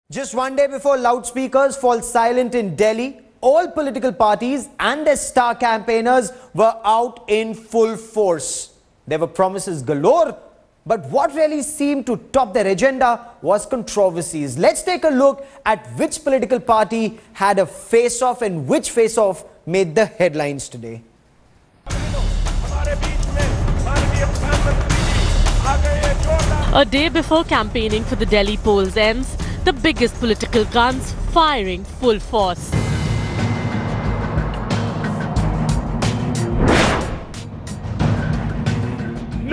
Just one day before loudspeakers fall silent in Delhi, all political parties and their star campaigners were out in full force. There were promises galore, but what really seemed to top their agenda was controversies. Let's take a look at which political party had a face-off and which face-off made the headlines today. A day before campaigning for the Delhi polls ends, the biggest political guns firing full force.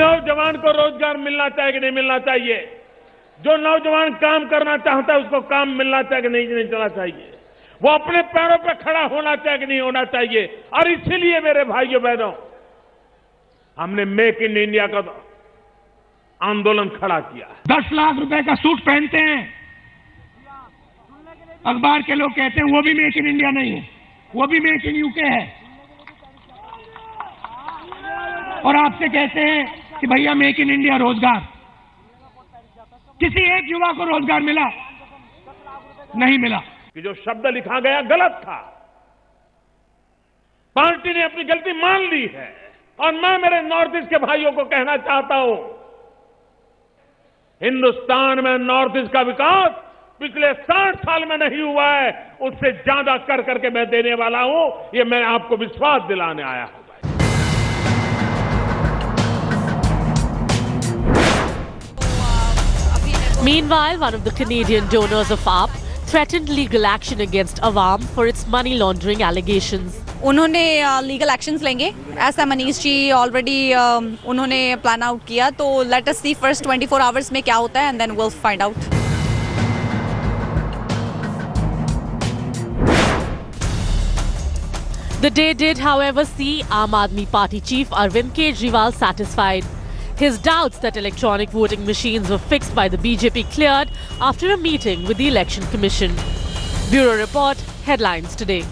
नौजवान को रोजगार मिलना चाहिए कि नहीं मिलना चाहिए? जो नौजवान काम करना चाहता है उसको काम मिलना चाहिए कि नहीं चलना चाहिए? वो अपने पैरों पर खड़ा होना चाहिए कि नहीं होना चाहिए? और इसीलिए मेरे भाइयों बहनों, हमने मेक इन इंडिया का आंदोलन खड़ा किया। 10 लाख रुपए का सूट पहनते हैं, अखबार के लोग कहते हैं वो भी मेक इन इंडिया नहीं है, वो भी मेक इन यूके है, और आपसे कहते हैं कि भैया मेक इन इंडिया रोजगार। किसी एक युवा को रोजगार मिला? नहीं मिला। कि जो शब्द लिखा गया गलत था, पार्टी ने अपनी गलती मान ली है। और मैं मेरे नॉर्थ ईस्ट के भाइयों को कहना चाहता हूं, हिंदुस्तान में नॉर्थ ईस्ट का विकास पिछले 60 साल में नहीं हुआ है, उससे ज्यादा कर करके मैं देने वाला हूं। ये मैं आपको विश्वास दिलाने आया हूं। Meanwhile, one of the Canadian donors of AAP threatened legal action against Awam for its money laundering allegations. उन्होंने लीगल एक्शंस लेंगे, ऐसा मनीष जी ऑलरेडी उन्होंने प्लान आउट किया। तो let us see first 24 hours में क्या होता है and then will find out. The day did, however, see Aam Aadmi Party chief Arvind Kejriwal satisfied. His doubts that electronic voting machines were fixed by the BJP cleared after a meeting with the Election Commission. Bureau Report, headlines today.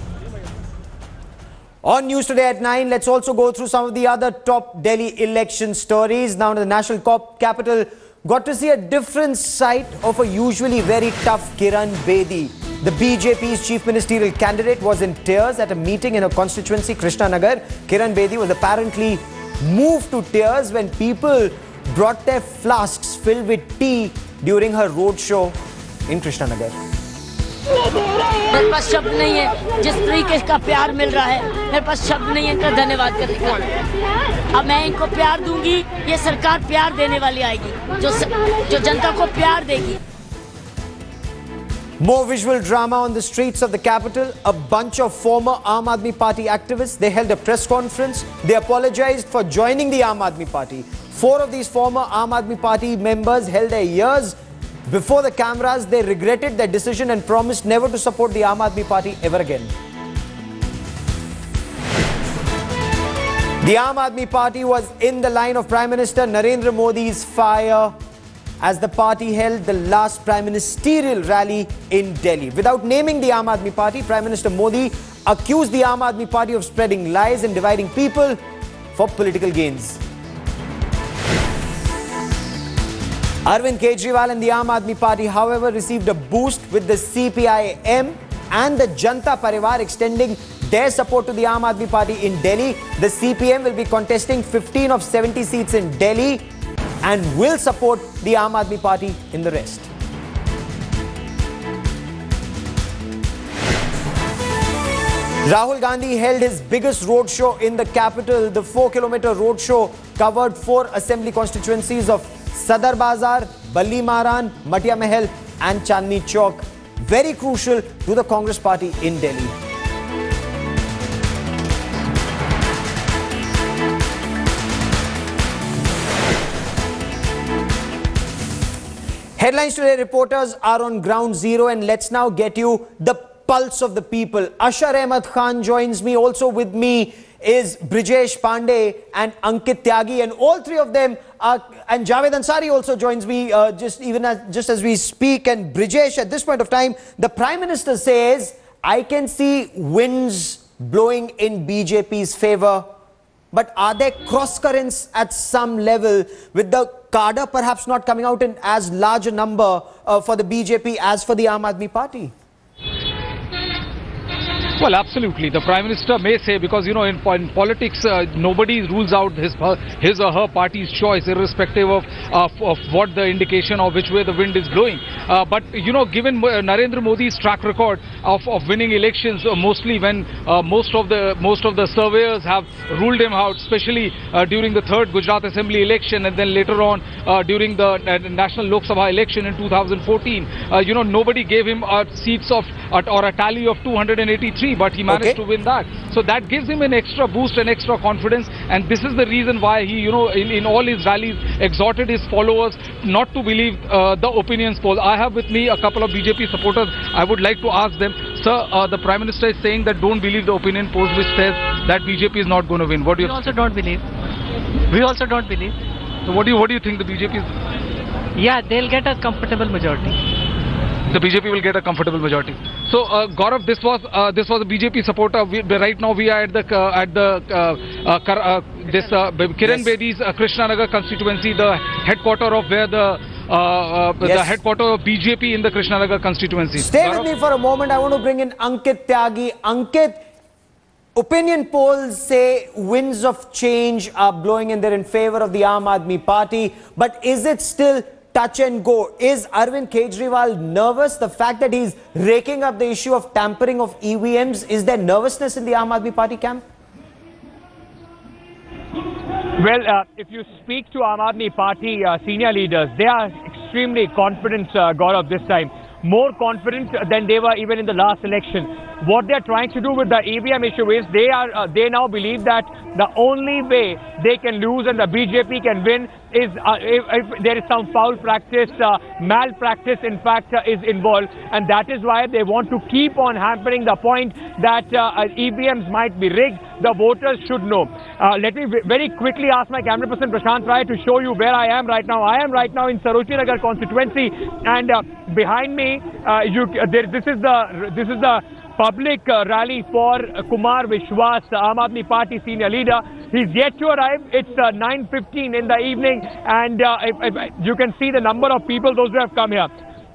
On News Today at 9, let's also go through some of the other top Delhi election stories. Now, the national capital got to see a different side of a usually very tough Kiran Bedi. The BJP's chief ministerial candidate was in tears at a meeting in her constituency, Krishnanagar. Kiran Bedi was apparently moved to tears when people brought their flasks filled with tea during her roadshow in Krishnanagar. मेरे पास शब्द नहीं है, जिस तरीके का प्यार मिल रहा है, मेरे पास शब्द नहीं है इनका धन्यवाद करने का। अब मैं इनको प्यार दूंगी, ये सरकार प्यार देने वाली आएगी, जो जनता को प्यार देगी। More visual drama on the streets of the capital. A bunch of former Aam Aadmi Party activists, they held a press conference. They apologized for joining the Aam Aadmi Party. 4 of these former Aam Aadmi Party members held their ears before the cameras. They regretted their decision and promised never to support the Aam Aadmi Party ever again. The Aam Aadmi Party was in the line of Prime Minister Narendra Modi's fire as the party held the last prime ministerial rally in Delhi. Without naming the Aam Aadmi Party, Prime Minister Modi accused the Aam Aadmi Party of spreading lies and dividing people for political gains. Arvind Kejriwal and the Aam Aadmi Party, however, received a boost with the CPIM and the Janta Parivar extending their support to the Aam Aadmi Party in Delhi. The CPM will be contesting 15 of 70 seats in Delhi and will support the Aam Aadmi Party in the rest. Rahul Gandhi held his biggest roadshow in the capital. The 4-kilometer roadshow covered 4 assembly constituencies of Sadar Bazar, Balli Maran, Matia Mahal and Chandni Chowk. Very crucial to the Congress party in Delhi. Headlines Today reporters are on ground zero, and let's now get you the pulse of the people. Ashar Ahmed Khan joins me. Also with me is Brijesh Pandey and Ankit Tyagi, and all 3 of them are, and Javed Ansari also joins me just as we speak. And Brijesh, at this point of time, the Prime Minister says, I can see winds blowing in BJP's favor, but are there cross currents at some level with the cadre perhaps not coming out in as large a number for the BJP as for the Aam Aadmi Party? Well, absolutely. The Prime Minister may say, because, you know, in politics, nobody rules out his or her party's choice, irrespective of what the indication or which way the wind is blowing. But, you know, given Narendra Modi's track record of winning elections, mostly when most of the surveyors have ruled him out, especially during the third Gujarat Assembly election, and then later on during the National Lok Sabha election in 2014, you know, nobody gave him seats of or a tally of 283. But he managed to win that. So that gives him an extra boost and extra confidence. And this is the reason why he, you know, in all his rallies exhorted his followers not to believe the opinions poll. I have with me a couple of BJP supporters. I would like to ask them, sir, the Prime Minister is saying that don't believe the opinion polls which says that BJP is not going to win. What do you? We also don't believe. We also don't believe. So what do you think the BJP is? Yeah, they'll get a comfortable majority. The BJP will get a comfortable majority. So, Gaurav, this was a BJP supporter. Right now, we are at the Kiran Bedi's Krishnanagar constituency, the headquarter of where the headquarter of BJP in the Krishnanagar constituency. Stay with me for a moment. I want to bring in Ankit Tyagi. Ankit, opinion polls say winds of change are blowing in favor of the Aam Aadmi Party, but is it still touch and go? Is Arvind Kejriwal nervous? The fact that he's raking up the issue of tampering of EVMs, is there nervousness in the Aam Aadmi Party camp? Well, if you speak to Aam Aadmi Party senior leaders, they are extremely confident, Gaurav, this time. More confident than they were even in the last election. What they're trying to do with the EVM issue is they now believe that the only way they can lose and the BJP can win is if there is some foul practice, malpractice in fact is involved, and that is why they want to keep on hampering the point that EVMs might be rigged. The voters should know. Let me very quickly ask my camera person Prashant Rai to show you where I am right now. I am right now in Sarojini Nagar constituency, and behind me, this is the public rally for Kumar Vishwas, Aam Aadmi Party senior leader. He's yet to arrive. It's 9:15 in the evening, and you can see the number of people, those who have come here.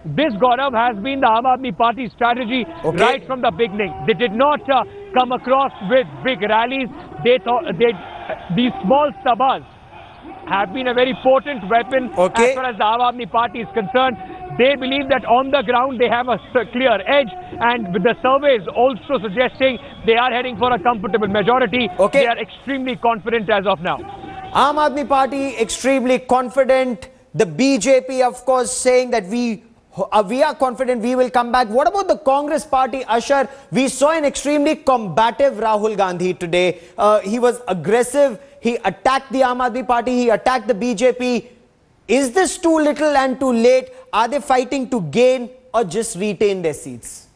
This, Gaurav, has been the Aam Aadmi Party strategy right from the beginning. They did not come across with big rallies. They thought these small sabhas have been a very potent weapon as far as the Aam Aadmi Party is concerned. They believe that on the ground they have a clear edge, and with the surveys also suggesting they are heading for a comfortable majority. They are extremely confident as of now. Aam Aadmi Party extremely confident. The BJP, of course, saying that we are confident we will come back. What about the Congress party, Ashar? We saw an extremely combative Rahul Gandhi today. He was aggressive. He attacked the Aam Aadmi Party. He attacked the BJP. Is this too little and too late? Are they fighting to gain or just retain their seats?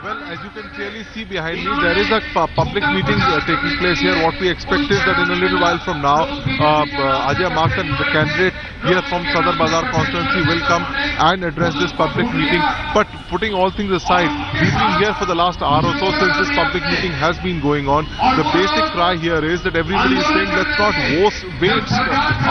Well, as you can clearly see behind me, there is a public meeting taking place here. What we expect is that in a little while from now, Ajay Makhan, the candidate here from Sadar Bazar constituency, will come and address this public meeting. But putting all things aside, we've been here for the last hour or so since this public meeting has been going on. The basic cry here is that everybody is saying, let's not waste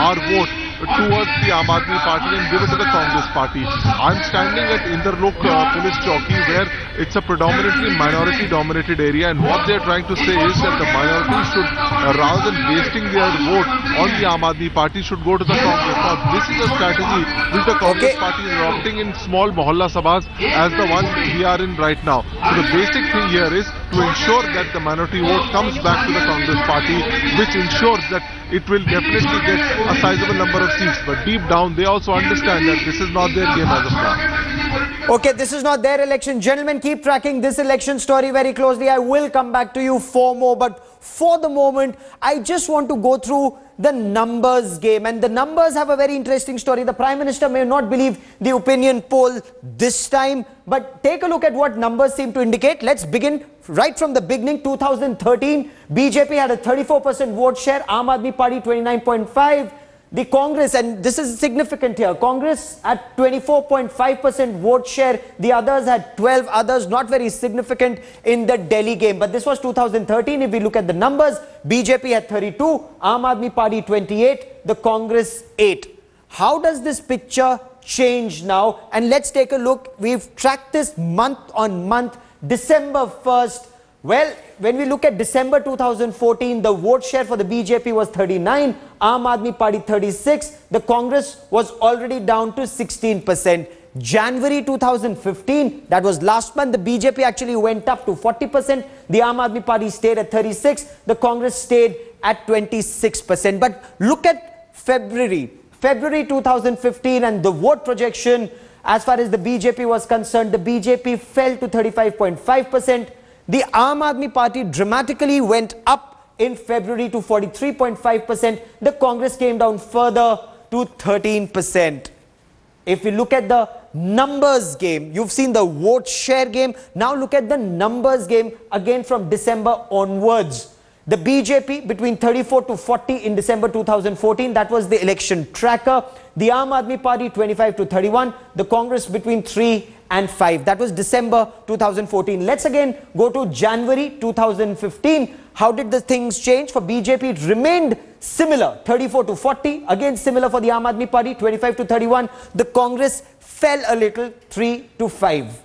our vote towards the Aam Aadmi Party and give it to the Congress Party. I'm standing at Inderlok police chowki, where it's a predominantly minority-dominated area, and what they're trying to say is that the minority should, rather than wasting their vote on the Aam Aadmi Party, should go to the Congress. Now, this is a strategy which the Congress Party is adopting in small mohalla sabhas as the one we are in right now. So the basic thing here is to ensure that the minority vote comes back to the Congress Party, which ensures that it will definitely get a sizable number of seats. But deep down, they also understand that this is not their game as of now. Okay, this is not their election. Gentlemen, keep tracking this election story very closely. I will come back to you for more. But for the moment, I just want to go through the numbers game. And the numbers have a very interesting story. The Prime Minister may not believe the opinion poll this time. But take a look at what numbers seem to indicate. Let's begin right from the beginning. 2013, BJP had a 34% vote share. Aam Aadmi Party 29.5. the Congress, and this is significant here, Congress at 24.5% vote share, the others had 12, others not very significant in the Delhi game. But this was 2013. If we look at the numbers, BJP had 32, Aam Aadmi Party 28, the Congress 8. How does this picture change now? And let's take a look. We've tracked this month on month. December 1st, well, when we look at December 2014, the vote share for the BJP was 39, Aam Aadmi Party 36, the Congress was already down to 16%. January 2015, that was last month, the BJP actually went up to 40%, the Aam Aadmi Party stayed at 36, the Congress stayed at 26%. But look at February 2015 and the vote projection, as far as the BJP was concerned, the BJP fell to 35.5%. The Aam Aadmi Party dramatically went up in February to 43.5%. The Congress came down further to 13%. If we look at the numbers game, you've seen the vote share game. Now look at the numbers game again from December onwards. The BJP between 34 to 40 in December 2014, that was the election tracker. The Aam Aadmi Party 25 to 31, the Congress between 3 and 5. That was December 2014. Let's again go to January 2015. How did the things change? For BJP, it remained similar, 34 to 40. Again, similar for the Aam Aadmi Party, 25 to 31. The Congress fell a little, 3 to 5.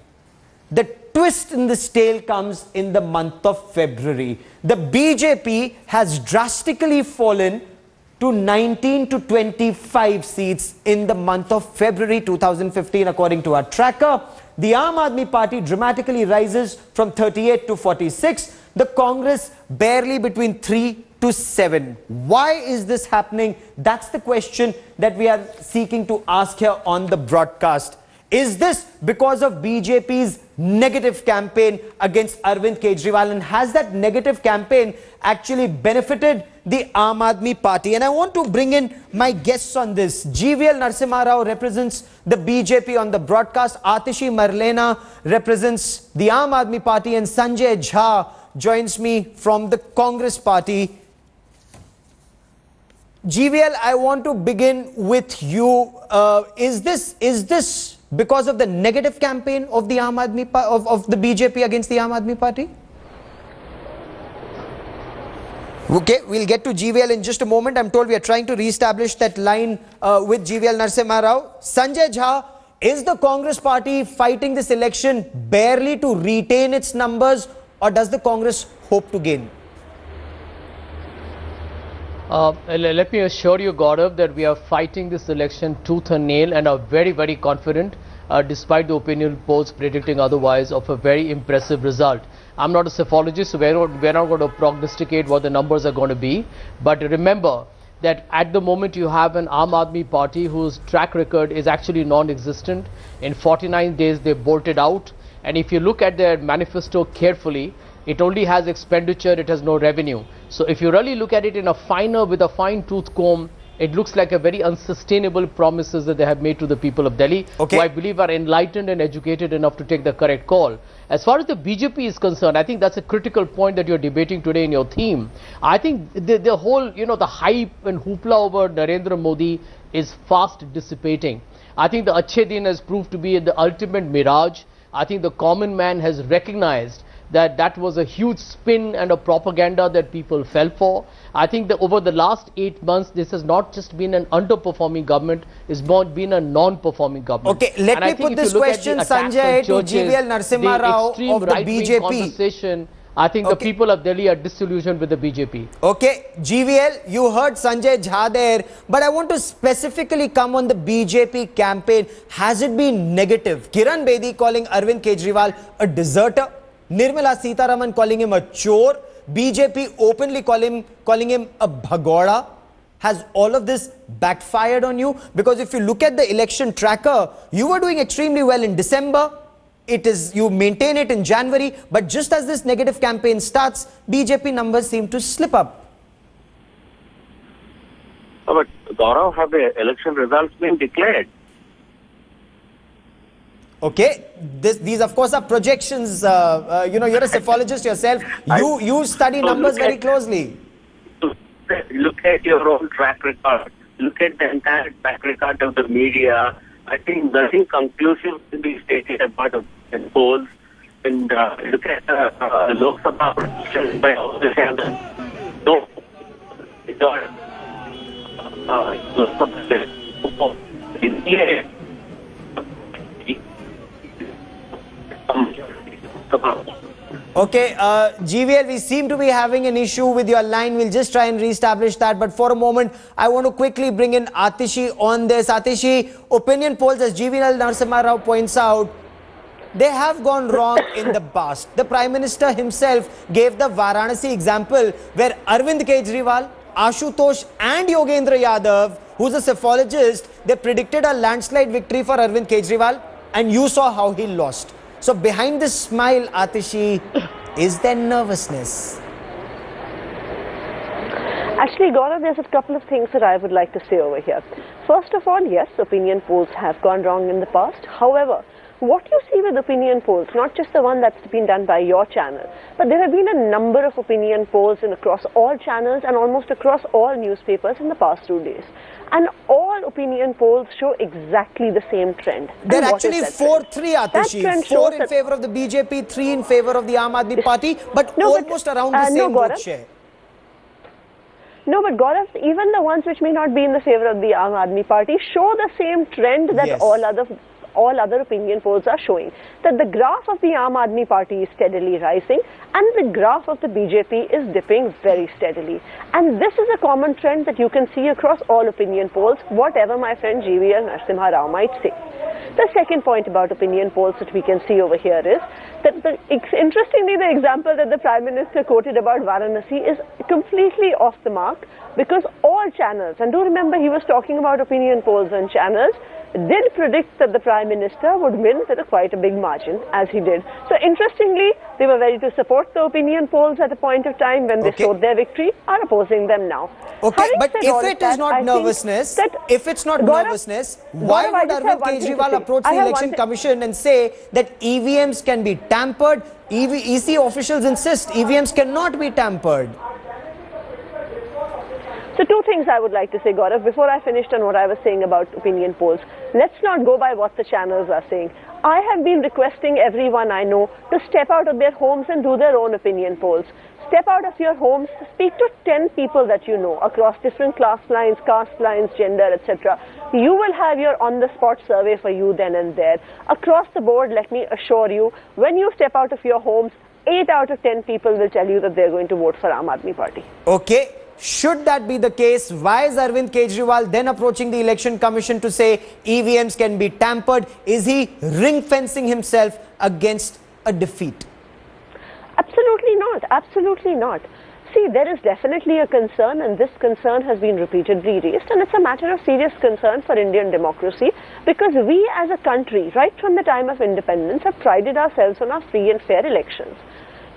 The twist in this tale comes in the month of February. The BJP has drastically fallen to 19 to 25 seats in the month of February 2015 according to our tracker. The Aam Aadmi Party dramatically rises from 38 to 46. The Congress barely between 3 to 7. Why is this happening? That's the question that we are seeking to ask here on the broadcast. Is this because of BJP's negative campaign against Arvind Kejriwal, and has that negative campaign actually benefited the Aam Aadmi Party? And I want to bring in my guests on this. GVL Narasimha Rao represents the BJP on the broadcast, Atishi Marlena represents the Aam Aadmi Party, and Sanjay Jha joins me from the Congress Party. GVL, I want to begin with you. Is this because of the negative campaign of the of the BJP against the Aam Aadmi Party? Okay, we'll get to GVL in just a moment. I'm told we are trying to re-establish that line with GVL Narasimha Rao. Sanjay Jha, is the Congress Party fighting this election barely to retain its numbers, or does the Congress hope to gain? Let me assure you, Gaurav, that we are fighting this election tooth and nail and are very, very confident, despite the opinion polls predicting otherwise, of a very impressive result. I'm not a psephologist, so we're not going to prognosticate what the numbers are going to be. But remember that at the moment you have an Aam Aadmi Party whose track record is actually non-existent. In 49 days they bolted out. And if you look at their manifesto carefully, it only has expenditure, it has no revenue. So if you really look at it in with a fine-tooth comb, it looks like a very unsustainable promises that they have made to the people of Delhi, who I believe are enlightened and educated enough to take the correct call. As far as the BJP is concerned, I think that's a critical point that you're debating today in your theme. I think the whole, the hype and hoopla over Narendra Modi is fast dissipating. I think the Achhe Din has proved to be the ultimate mirage. I think the common man has recognized that was a huge spin and a propaganda that people fell for. I think that over the last 8 months, this has not just been an underperforming government, it's been a non-performing government. Okay, let me put this question, Sanjay, to GVL Narasimha Rao of the BJP. Conversation, I think the people of Delhi are disillusioned with the BJP. Okay, GVL, you heard Sanjay Jha there, but I want to specifically come on the BJP campaign. Has it been negative? Kiran Bedi calling Arvind Kejriwal a deserter, Nirmala Sitharaman calling him a chore, BJP openly calling him a bhagoda. Has all of this backfired on you? Because if you look at the election tracker, you were doing extremely well in December. You maintain it in January, but just as this negative campaign starts, BJP numbers seem to slip up. But Gaurav, have the election results been declared? Okay, these of course are projections. You're a psephologist yourself. You study numbers very closely. Look at your own track record. look at the entire track record of the media, I think nothing conclusive to be stated about opinion polls. And look at the Lok Sabha predictions by all the channels. No, it's not. Okay, GVL, we seem to be having an issue with your line. We'll just try and reestablish that. But for a moment, I want to quickly bring in Atishi on this. Atishi, opinion polls, as GVL Narasimha Rao points out, they have gone wrong in the past. The Prime Minister himself gave the Varanasi example where Arvind Kejriwal, Ashutosh and Yogendra Yadav, who's a psephologist, they predicted a landslide victory for Arvind Kejriwal, and you saw how he lost. So behind this smile, Atishi, is there nervousness? Actually, Gaurav, there's a couple of things that I would like to say over here. First of all, yes, opinion polls have gone wrong in the past. However, what you see with opinion polls, not just the one that's been done by your channel, but there have been a number of opinion polls across all channels and almost across all newspapers in the past 2 days. And all opinion polls show exactly the same trend. They're actually 4-3, Atishi. 4 in favor of the BJP, 3 in favor of the Aam Aadmi Party, but almost around the same vote share. No, but Gaurav, even the ones which may not be in the favor of the Aam Aadmi Party show the same trend that all other opinion polls are showing, that the graph of the Aam Aadmi Party is steadily rising and the graph of the BJP is dipping very steadily. And this is a common trend that you can see across all opinion polls, whatever my friend GVL Narasimha Rao might say. The second point about opinion polls that we can see over here is that, interestingly, the example that the Prime Minister quoted about Varanasi is completely off the mark, because all channels, and do remember he was talking about opinion polls and channels, did predict that the Prime Minister would win with quite a big margin, as he did. So interestingly, they were ready to support the opinion polls at a point of time when they showed their victory, are opposing them now. Okay, but if it is not nervousness, why would Arvind Kejriwal approach the Election Commission and say that EVMs can be tampered? EC officials insist EVMs cannot be tampered. So two things I would like to say, Gaurav, before I finished on what I was saying about opinion polls. Let's not go by what the channels are saying. I have been requesting everyone I know to step out of their homes and do their own opinion polls. Step out of your homes, speak to 10 people that you know across different class lines, caste lines, gender, etc. You will have your on-the-spot survey for you then and there. Across the board, let me assure you, when you step out of your homes, 8 out of 10 people will tell you that they're going to vote for Aam Aadmi Party. Okay. Should that be the case, why is Arvind Kejriwal then approaching the Election Commission to say EVMs can be tampered? Is he ring-fencing himself against a defeat? Absolutely not. Absolutely not. See, there is definitely a concern, and this concern has been repeatedly raised, and it's a matter of serious concern for Indian democracy, because we as a country, right from the time of independence, have prided ourselves on our free and fair elections.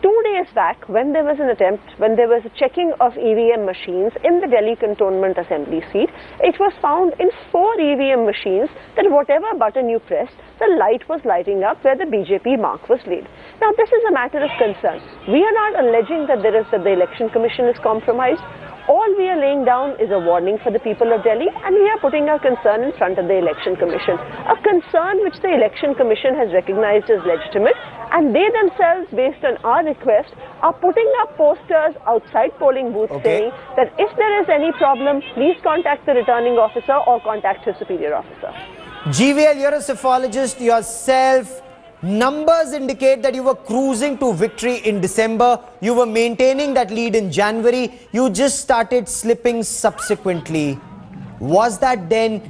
2 days back, when there was a checking of EVM machines in the Delhi Cantonment Assembly seat, it was found in 4 EVM machines that whatever button you pressed, the light was lighting up where the BJP mark was laid. Now, this is a matter of concern. We are not alleging that the Election Commission is compromised. All we are laying down is a warning for the people of Delhi, and we are putting our concern in front of the Election Commission. A concern which the Election Commission has recognized as legitimate, and they themselves, based on our request, are putting up posters outside polling booths saying that if there is any problem, please contact the returning officer or contact his superior officer. GVL, you're a psephologist yourself. Numbers indicate that you were cruising to victory in December. You were maintaining that lead in January. You just started slipping subsequently. Was that then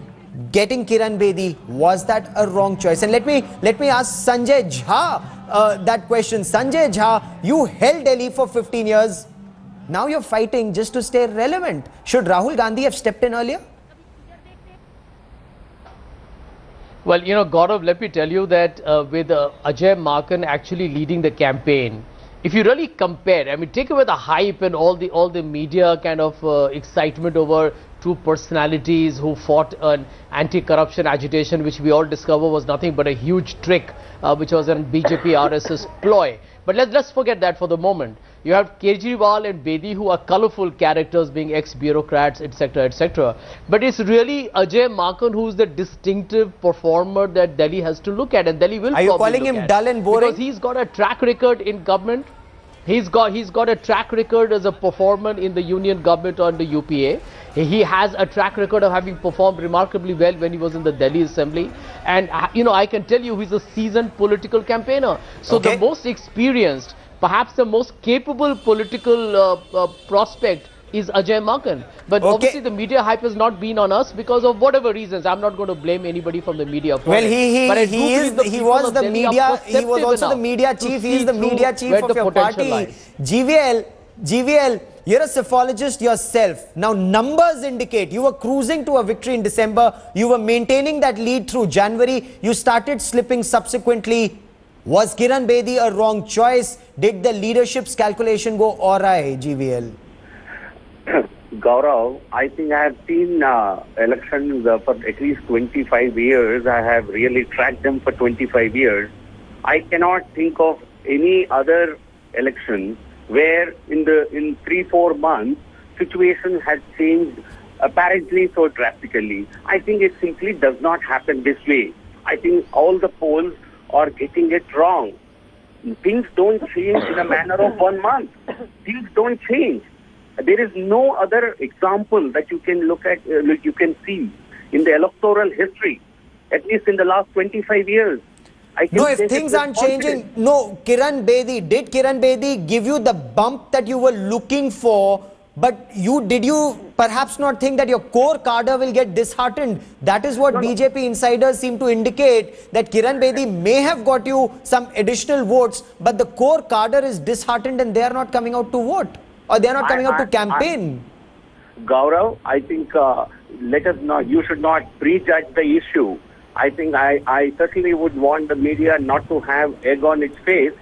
getting Kiran Bedi? Was that a wrong choice? And let me ask Sanjay Jha that question. Sanjay Jha, you held Delhi for 15 years. Now you're fighting just to stay relevant. Should Rahul Gandhi have stepped in earlier? Well, you know, Gaurav, let me tell you that with Ajay Markan actually leading the campaign, if you really compare, I mean, take away the hype and all the media kind of excitement over two personalities who fought an anti-corruption agitation, which we all discover was nothing but a huge trick, which was a BJP RSS ploy. But let's forget that for the moment. You have Kejriwal and Bedi, who are colorful characters, being ex-bureaucrats, etc., etc. But it's really Ajay Maken who is the distinctive performer that Delhi has to look at, and Delhi will. Are you calling him dull and boring? Because he's got a track record in government. He's got a track record as a performer in the union government or the UPA. He has a track record of having performed remarkably well when he was in the Delhi Assembly. And, I can tell you he's a seasoned political campaigner. So the most experienced, perhaps the most capable political prospect is Ajay Maken. But obviously the media hype has not been on us because of whatever reasons. I'm not going to blame anybody from the media for it. He was also the media chief. He is the media chief of your party. GVL, you're a psephologist yourself. Now, numbers indicate you were cruising to a victory in December. You were maintaining that lead through January. You started slipping subsequently. Was Kiran Bedi a wrong choice? Did the leadership's calculation go awry, GVL? Gaurav, I think I have seen elections for at least 25 years. I have really tracked them for 25 years. I cannot think of any other election where in 3-4 months situation has changed apparently so drastically. I think it simply does not happen this way. I think all the polls are getting it wrong. Things don't change in a manner of 1 month. Things don't change. There is no other example that you can look at, you can see in the electoral history, at least in the last 25 years. No, if things aren't changing, no, did Kiran Bedi give you the bump that you were looking for, but did you perhaps not think that your core cadre will get disheartened? That is what BJP insiders seem to indicate, that Kiran Bedi may have got you some additional votes, but the core cadre is disheartened and they are not coming out to vote, or they are not coming out to campaign. Gaurav, I think you should not prejudge the issue. I think I certainly would want the media not to have egg on its face.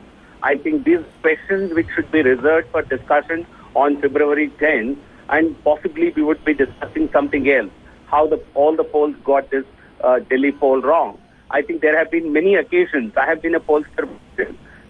I think these questions which should be reserved for discussion on February 10th, and possibly we would be discussing something else, how all the polls got this Delhi poll wrong. I think there have been many occasions, I have been a pollster,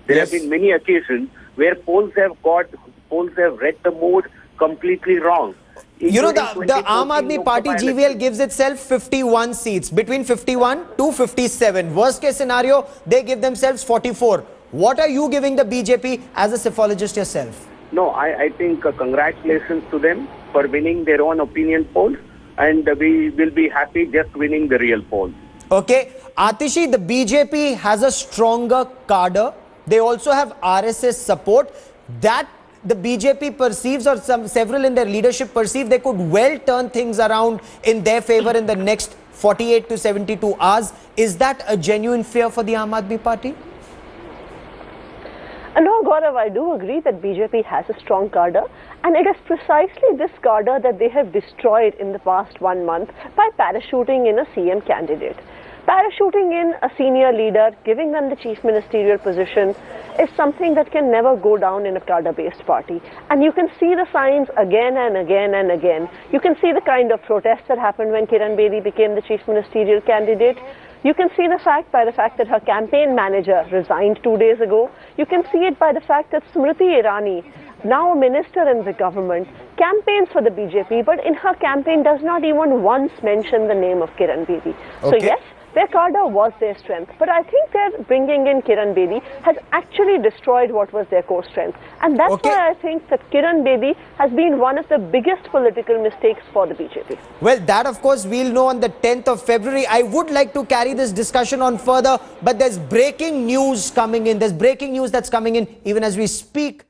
there have been many occasions where polls have read the mood completely wrong. You know, the Aam Aadmi Party GVL gives itself 51 seats, between 51 to 57. Worst case scenario, they give themselves 44. What are you giving the BJP as a psephologist yourself? No, I think congratulations to them for winning their own opinion polls, and we will be happy just winning the real polls. Okay. Atishi, the BJP has a stronger cadre. They also have RSS support. That the BJP perceives, or several in their leadership perceive, they could well turn things around in their favor in the next 48 to 72 hours. Is that a genuine fear for the Aam Aadmi Party? No, Gaurav, I do agree that BJP has a strong cadre, and it is precisely this cadre that they have destroyed in the past 1 month by parachuting in a CM candidate. Parachuting in a senior leader, giving them the chief ministerial position, is something that can never go down in a cadre-based party. And you can see the signs again and again and again. You can see the kind of protests that happened when Kiran Bedi became the chief ministerial candidate. You can see the fact by the fact that her campaign manager resigned 2 days ago. You can see it by the fact that Smriti Irani, now a minister in the government, campaigns for the BJP, but in her campaign does not even once mention the name of Kiran Bedi. So yes, their cadre was their strength, but I think their bringing in Kiran Bedi has actually destroyed what was their core strength. And that's why I think that Kiran Bedi has been one of the biggest political mistakes for the BJP. Well, that of course we'll know on the 10th of February. I would like to carry this discussion on further, but there's breaking news coming in. There's breaking news that's coming in even as we speak.